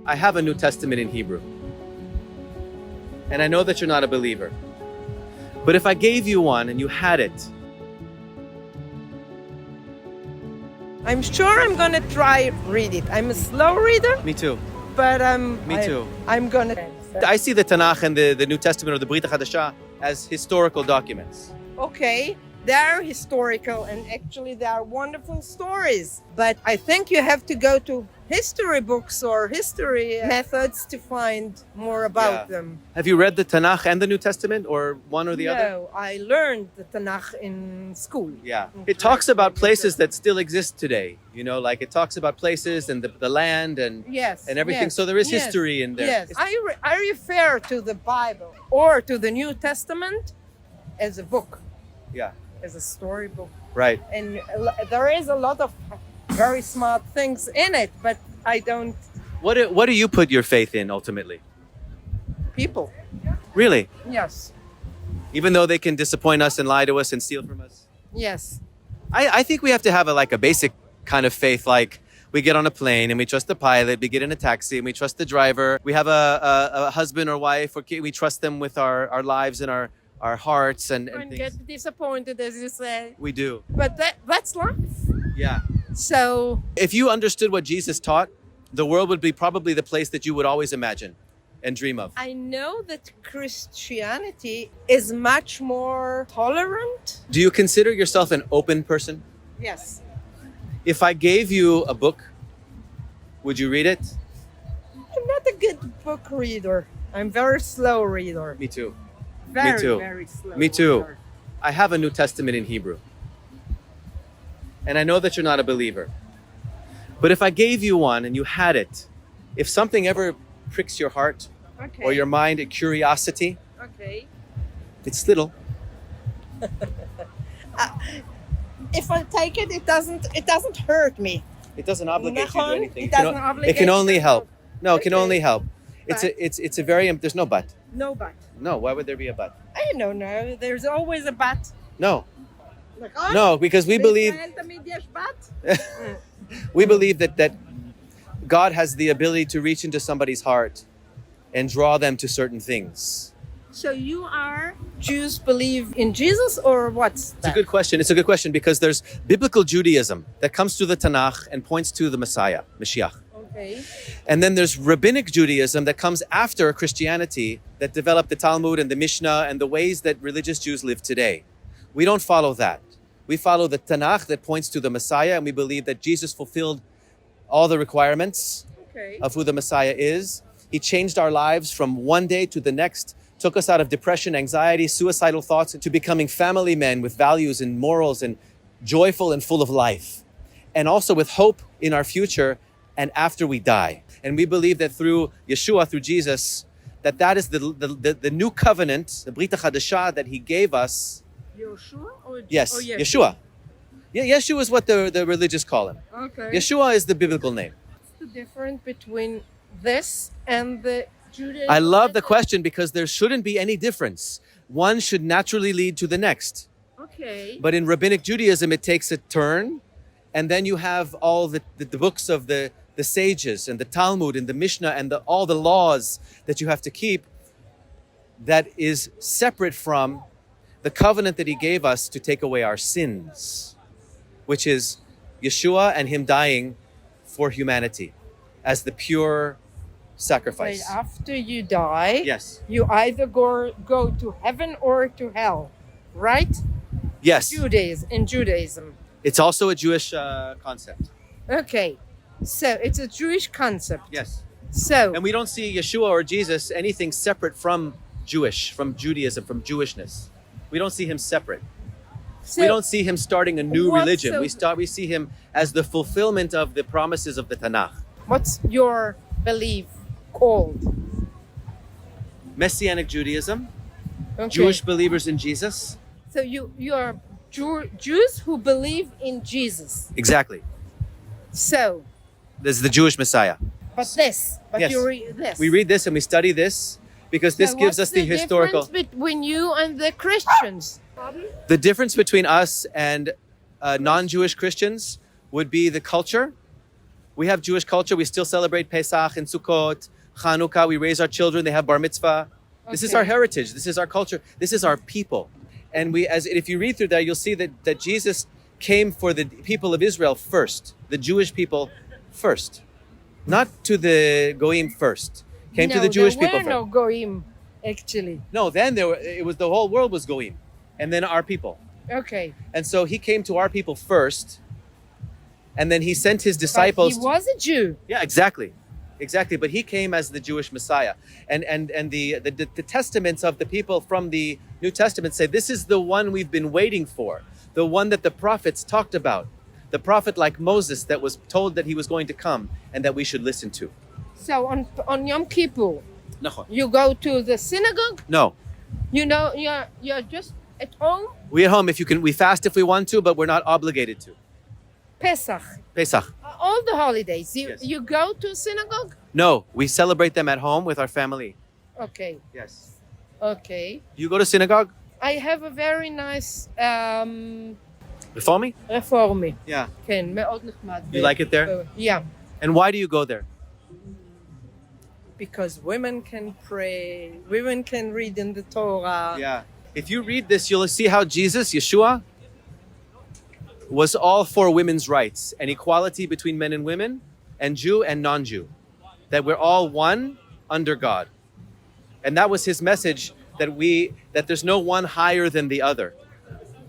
I have a New Testament in Hebrew. And I know that you're not a believer. But if I gave you one and you had it, I'm sure I'm gonna try read it. I'm a slow reader, me too. but Me too. I'm gonna. I see the Tanakh and the New Testament or the Brit Hadashah as historical documents. Okay, they're historical and actually they are wonderful stories. But I think you have to go to history books or history methods to find more about them. Have you read the Tanakh and the New Testament or one or the other? No, I learned the Tanakh in school. Yeah. It talks about places that still exist today. You know, like it talks about places and the land and Yes, and everything. yes, So there is yes, history in there. Yes, I refer to the Bible or to the New Testament as a book, Yeah. as a storybook. Right. And there is a lot of very smart things in it, but I don't. What do you put your faith in ultimately? People. Really? Yes. Even though they can disappoint us and lie to us and steal from us? Yes. I think we have to have a basic kind of faith, like we get on a plane and we trust the pilot, we get in a taxi and we trust the driver, we have a husband or wife or kid, we trust them with our lives and our hearts and things. Get disappointed, as you say. We do. But that's life. Yeah. So If you understood what Jesus taught, the world would be probably the place that you would always imagine and dream of. I know that Christianity is much more tolerant. Do you consider yourself an open person? Yes. If I gave you a book, would you read it? I'm not a good book reader. I'm very slow reader. Me too. Very, too. very slow. Me too. reader. I have a New Testament in Hebrew. And I know that you're not a believer. But if I gave you one and you had it, if something ever pricks your heart Okay. or your mind, a curiosity, Okay. it's little. If I take it, it doesn't hurt me. It doesn't obligate you to Nachon, anything. it It can doesn't o- obligate It can only you. help. No, it can Okay. only help. But- It's a very there's no but. No but. No, why would there be a but? I don't know. There's always a but. No. Like, oh, No, because we believe בישראל תמיד יש but. we believe that God has the ability to reach into somebody's heart and draw them to certain things. So you are Jews believe in Jesus or what's It's a good question. It's a good question because there's biblical Judaism that comes through the Tanakh and points to the Messiah, Mashiach. Okay. And then there's rabbinic Judaism that comes after Christianity that developed the Talmud and the Mishnah and the ways that religious Jews live today. We don't follow that. We follow the Tanakh that points to the Messiah, and we believe that Jesus fulfilled all the requirements Okay. of who the Messiah is. He changed our lives from one day to the next, took us out of depression, anxiety, suicidal thoughts, into becoming family men with values and morals and joyful and full of life. And also with hope in our future and after we die. And we believe that through Yeshua, through Jesus, that is the new covenant, the Brit Hadashah that he gave us. Yeshua or Yes, or Yeshua. Yeah, Yeshua is what the religious call him. Okay. Yeshua is the biblical name. What's the difference between this and the Judaism? I love the question because there shouldn't be any difference. One should naturally lead to the next. Okay. But in rabbinic Judaism, it takes a turn. And then you have all the books of the sages and the Talmud and the Mishnah and all the laws that you have to keep that is separate from the covenant that he gave us to take away our sins, which is Yeshua and him dying for humanity as the pure sacrifice. Wait, after you die, Yes. you either go to heaven or to hell, right? Yes. In Judaism. It's also a Jewish concept. Okay. So it's a Jewish concept. Yes. So And we don't see Yeshua or Jesus anything separate from Judaism, from Jewishness. We don't see him separate. We don't see him starting a new What's religion. so- We see him as the fulfillment of the promises of the Tanakh. What's your belief called? Messianic Judaism, Okay. Jewish believers in Jesus. So you are Jews who believe in Jesus. Exactly. So, This is the Jewish Messiah. Yes. You read this. We read this and we study this because this So gives what's us the historical. difference between you and the Christians? The difference between us and non-Jewish Christians would be the culture We have Jewish culture. We still celebrate Pesach and Sukkot, Chanukah. We raise our children. They have bar mitzvah. This is Okay. our heritage. This is our culture. This is our people. And if you read through that, you'll see that Jesus came for the people of Israel first, the Jewish people first, not to the Goyim first. Came to the Jewish people there were first. no goyim, actually. No, then it was the whole world was Goyim, and then our people. Okay. And so he came to our people first, and then he sent his But disciples. he was a Jew. Yeah, exactly. But he came as the Jewish Messiah. And the testaments of the people from the New Testament say this is the one we've been waiting for, the one that the prophets talked about, the prophet like Moses that was told that he was going to come and that we should listen to. So on Yom Kippur, No. you go to the synagogue. No. You know, you're just at home. We at home, if you can, we fast if we want to, but we're not obligated to. Pesach, Pesach. all the holidays. Yes. You go to synagogue. No, we celebrate them at home with our family. Okay. Yes. Okay. You go to synagogue? I have a very nice Reformi? רפורמי. Yeah. כן, מאוד נחמד. You like it there? Yeah. And why do you go there? Because women can pray, women can read in the Torah. Yeah. If you read this, you'll see how Jesus, Yeshua, was all for women's rights and equality between men and women, and Jew and non-Jew. That we're all one under God. And that was his message, that there's no one higher than the other.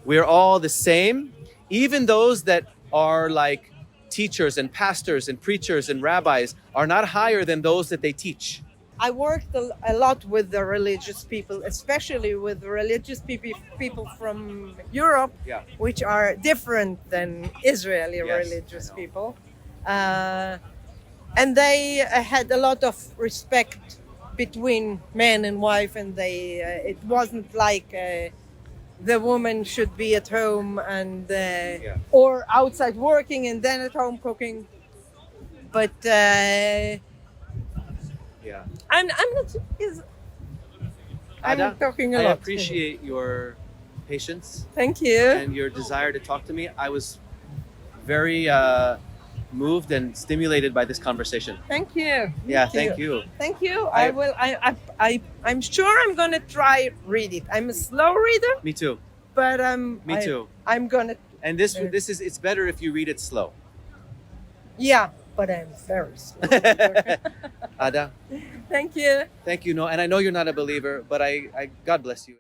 We're all the same, even those that are like teachers and pastors and preachers and rabbis are not higher than those that they teach. I worked a lot with the religious people, especially with the religious people from Europe, Yeah. which are different than Israeli Yes, religious I know. people. And they had a lot of respect between man and wife, and it wasn't like the woman should be at home and or outside working and then at home cooking. But Yeah. I'm not. I'm Ada, talking a I lot. appreciate your patience Thank you. and your desire to talk to me. I was very moved and stimulated by this conversation. Thank you. Yeah, thank you. Thank you. I- I will. I'm sure I'm gonna try read it. I'm a slow reader, Me too. but Me too. I'm gonna. And this is it's better if you read it slow. Yeah, but I'm very slow. Ada, Thank you. thank you. No, and I know you're not a believer, but I God bless you.